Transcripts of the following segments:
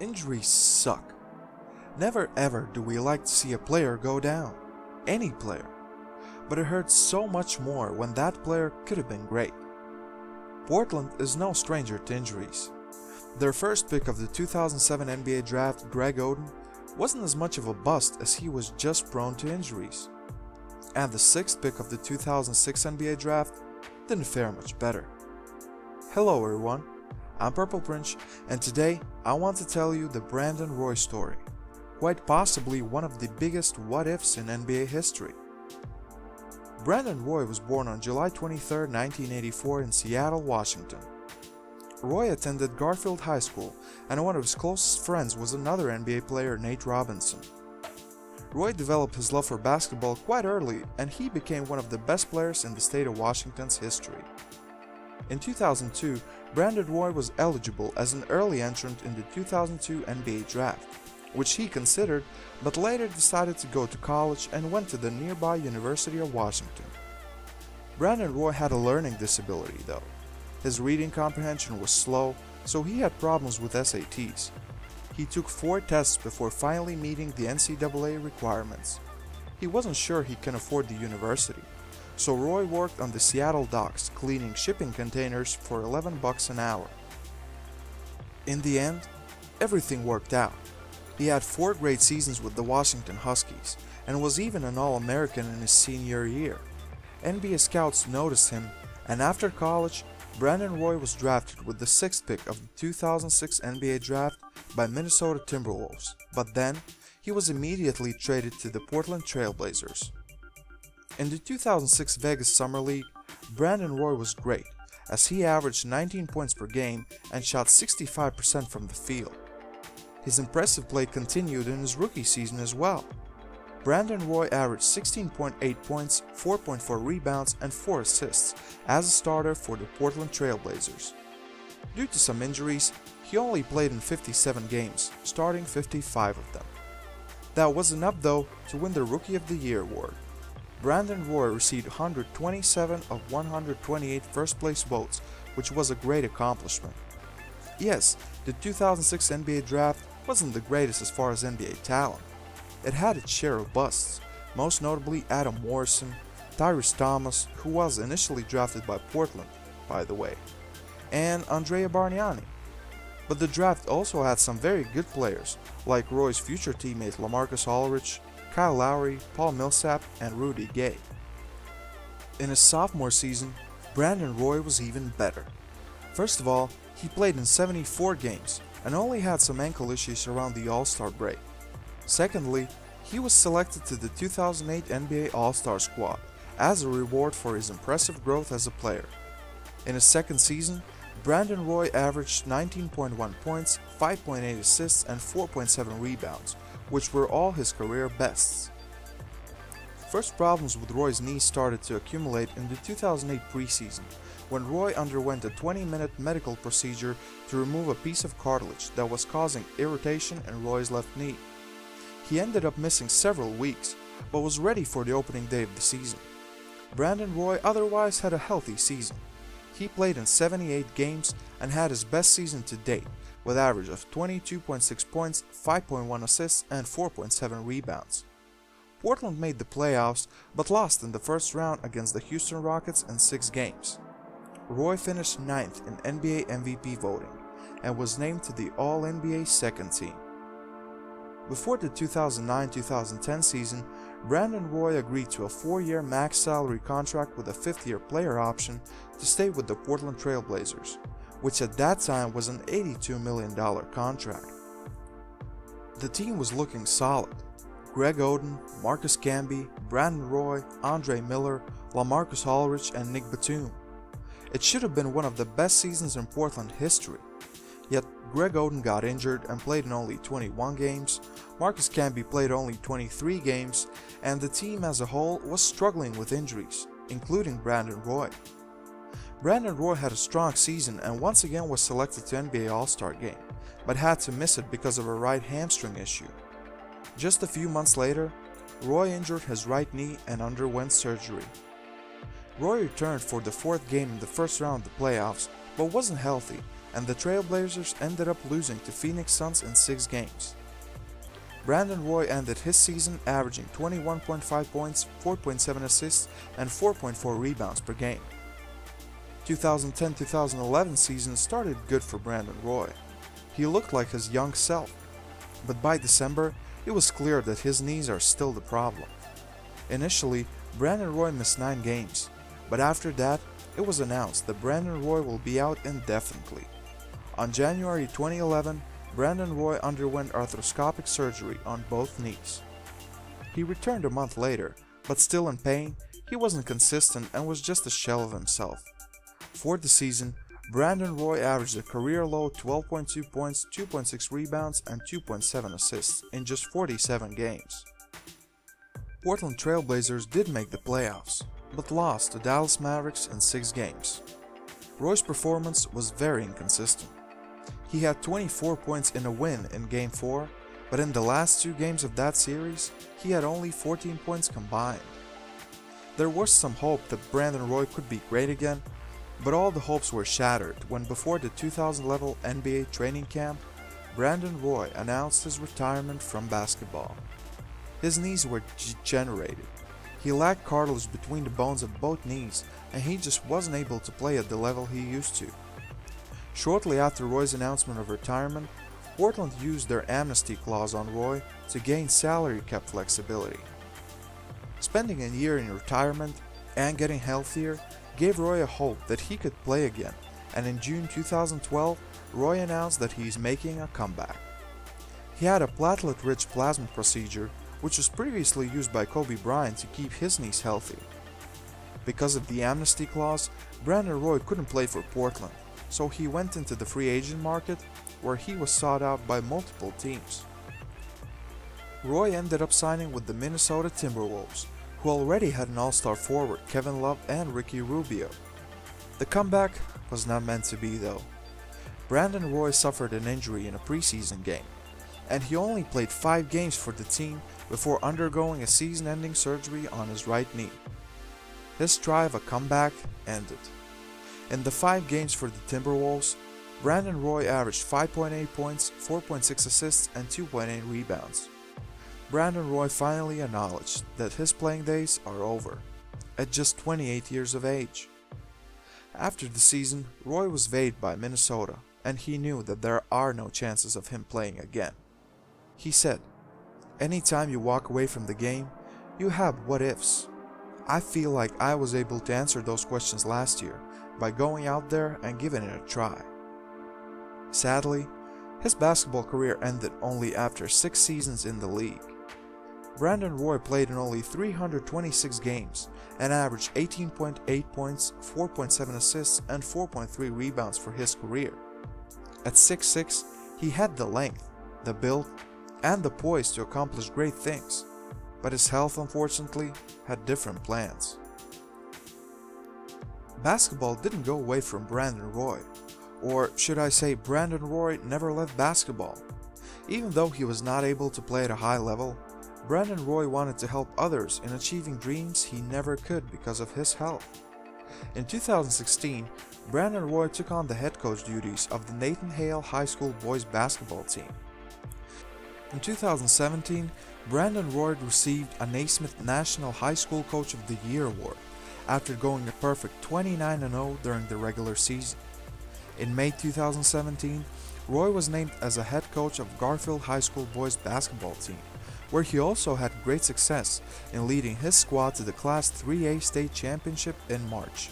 Injuries suck. Never ever do we like to see a player go down. Any player. But it hurts so much more when that player could have been great. Portland is no stranger to injuries. Their first pick of the 2007 NBA draft, Greg Oden, wasn't as much of a bust as he was just prone to injuries. And the sixth pick of the 2006 NBA draft didn't fare much better. Hello everyone, I'm Purple Prince, and today I want to tell you the Brandon Roy story. Quite possibly one of the biggest what-ifs in NBA history. Brandon Roy was born on July 23, 1984 in Seattle, Washington. Roy attended Garfield High School, and one of his closest friends was another NBA player, Nate Robinson. Roy developed his love for basketball quite early, and he became one of the best players in the state of Washington's history. In 2002, Brandon Roy was eligible as an early entrant in the 2002 NBA draft, which he considered, but later decided to go to college and went to the nearby University of Washington. Brandon Roy had a learning disability though. His reading comprehension was slow, so he had problems with SATs. He took 4 tests before finally meeting the NCAA requirements. He wasn't sure he can afford the university, so Roy worked on the Seattle docks cleaning shipping containers for $11 an hour. In the end, everything worked out. He had 4 great seasons with the Washington Huskies and was even an All-American in his senior year. NBA scouts noticed him, and after college, Brandon Roy was drafted with the 6th pick of the 2006 NBA draft by Minnesota Timberwolves, but then he was immediately traded to the Portland Trail Blazers. In the 2006 Vegas Summer League, Brandon Roy was great, as he averaged 19 points per game and shot 65% from the field. His impressive play continued in his rookie season as well. Brandon Roy averaged 16.8 points, 4.4 rebounds, and 4 assists as a starter for the Portland Trail Blazers. Due to some injuries, he only played in 57 games, starting 55 of them. That was enough though to win the Rookie of the Year award. Brandon Roy received 127 of 128 first-place votes, which was a great accomplishment. Yes, the 2006 NBA draft wasn't the greatest as far as NBA talent. It had its share of busts, most notably Adam Morrison, Tyrese Thomas, who was initially drafted by Portland, by the way, and Andrea Bargnani. But the draft also had some very good players, like Roy's future teammate LaMarcus Aldridge, Kyle Lowry, Paul Millsap, and Rudy Gay. In his sophomore season, Brandon Roy was even better. First of all, he played in 74 games and only had some ankle issues around the All-Star break. Secondly, he was selected to the 2008 NBA All-Star squad as a reward for his impressive growth as a player. In his second season, Brandon Roy averaged 19.1 points, 5.8 assists, and 4.7 rebounds, which were all his career bests. First problems with Roy's knee started to accumulate in the 2008 preseason, when Roy underwent a 20-minute medical procedure to remove a piece of cartilage that was causing irritation in Roy's left knee. He ended up missing several weeks, but was ready for the opening day of the season. Brandon Roy otherwise had a healthy season. He played in 78 games and had his best season to date, with an average of 22.6 points, 5.1 assists, and 4.7 rebounds. Portland made the playoffs, but lost in the first round against the Houston Rockets in 6 games. Roy finished 9th in NBA MVP voting, and was named to the All-NBA second team. Before the 2009-2010 season, Brandon Roy agreed to a 4-year max salary contract with a 5th-year player option to stay with the Portland Trail Blazers, which at that time was an $82 million contract. The team was looking solid. Greg Oden, Marcus Camby, Brandon Roy, Andre Miller, LaMarcus Aldridge, and Nick Batum. It should have been one of the best seasons in Portland history. Yet Greg Oden got injured and played in only 21 games, Marcus Camby played only 23 games, and the team as a whole was struggling with injuries, including Brandon Roy. Brandon Roy had a strong season and once again was selected to NBA All-Star Game, but had to miss it because of a right hamstring issue. Just a few months later, Roy injured his right knee and underwent surgery. Roy returned for the 4th game in the first round of the playoffs, but wasn't healthy and the Trailblazers ended up losing to Phoenix Suns in 6 games. Brandon Roy ended his season averaging 21.5 points, 4.7 assists, and 4.4 rebounds per game. 2010-2011 season started good for Brandon Roy. He looked like his young self, but by December, it was clear that his knees are still the problem. Initially, Brandon Roy missed 9 games, but after that, it was announced that Brandon Roy will be out indefinitely. On January 2011, Brandon Roy underwent arthroscopic surgery on both knees. He returned a month later, but still in pain, he wasn't consistent and was just a shell of himself. For the season, Brandon Roy averaged a career-low 12.2 points, 2.6 rebounds, and 2.7 assists in just 47 games. Portland Trailblazers did make the playoffs, but lost to Dallas Mavericks in 6 games. Roy's performance was very inconsistent. He had 24 points in a win in Game 4, but in the last 2 games of that series, he had only 14 points combined. There was some hope that Brandon Roy could be great again, but all the hopes were shattered when before the 2011 NBA training camp, Brandon Roy announced his retirement from basketball. His knees were degenerated. He lacked cartilage between the bones of both knees, and he just wasn't able to play at the level he used to. Shortly after Roy's announcement of retirement, Portland used their amnesty clause on Roy to gain salary cap flexibility. Spending a year in retirement and getting healthier gave Roy a hope that he could play again, and in June 2012, Roy announced that he is making a comeback. He had a platelet-rich plasma procedure, which was previously used by Kobe Bryant to keep his knees healthy. Because of the amnesty clause, Brandon Roy couldn't play for Portland, so he went into the free agent market, where he was sought out by multiple teams. Roy ended up signing with the Minnesota Timberwolves, who already had an all-star forward Kevin Love and Ricky Rubio. The comeback was not meant to be though. Brandon Roy suffered an injury in a preseason game, and he only played 5 games for the team before undergoing a season-ending surgery on his right knee. His try of a comeback ended. In the 5 games for the Timberwolves, Brandon Roy averaged 5.8 points, 4.6 assists, and 2.8 rebounds. Brandon Roy finally acknowledged that his playing days are over, at just 28 years of age. After the season, Roy was waived by Minnesota, and he knew that there are no chances of him playing again. He said, "Anytime you walk away from the game, you have what-ifs. I feel like I was able to answer those questions last year by going out there and giving it a try." Sadly, his basketball career ended only after 6 seasons in the league. Brandon Roy played in only 326 games and averaged 18.8 points, 4.7 assists, and 4.3 rebounds for his career. At 6'6", he had the length, the build, and the poise to accomplish great things, but his health unfortunately had different plans. Basketball didn't go away from Brandon Roy, or should I say Brandon Roy never left basketball. Even though he was not able to play at a high level, Brandon Roy wanted to help others in achieving dreams he never could because of his health. In 2016, Brandon Roy took on the head coach duties of the Nathan Hale High School boys basketball team. In 2017, Brandon Roy received a Naismith National High School Coach of the Year award after going a perfect 29-0 during the regular season. In May 2017, Roy was named as a head coach of Garfield High School boys basketball team, where he also had great success in leading his squad to the Class 3A state championship in March.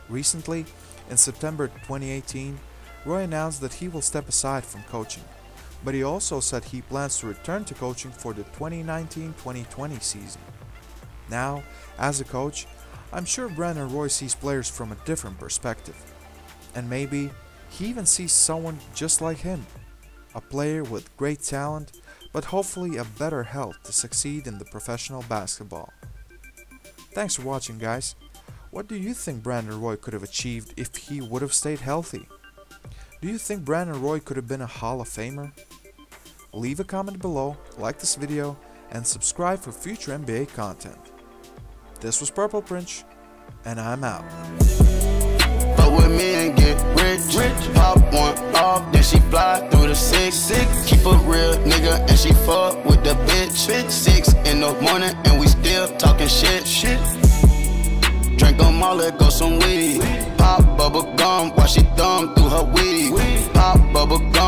Recently, in September 2018, Roy announced that he will step aside from coaching, but he also said he plans to return to coaching for the 2019-2020 season. Now, as a coach, I'm sure Brandon Roy sees players from a different perspective, and maybe he even sees someone just like him, a player with great talent, but hopefully a better health to succeed in the professional basketball. Thanks for watching, guys. What do you think Brandon Roy could have achieved if he would have stayed healthy? Do you think Brandon Roy could have been a Hall of Famer? Leave a comment below, like this video, and subscribe for future NBA content. This was Purple Prince, and I'm out. With me and get rich, pop one. whip off, then she fly through the six. Keep a real nigga and she fuck with the bitch. 6 in the morning and we still talking shit. Drink 'em all, let go some weed. Pop bubble gum while she thumb through her weed. Pop bubble gum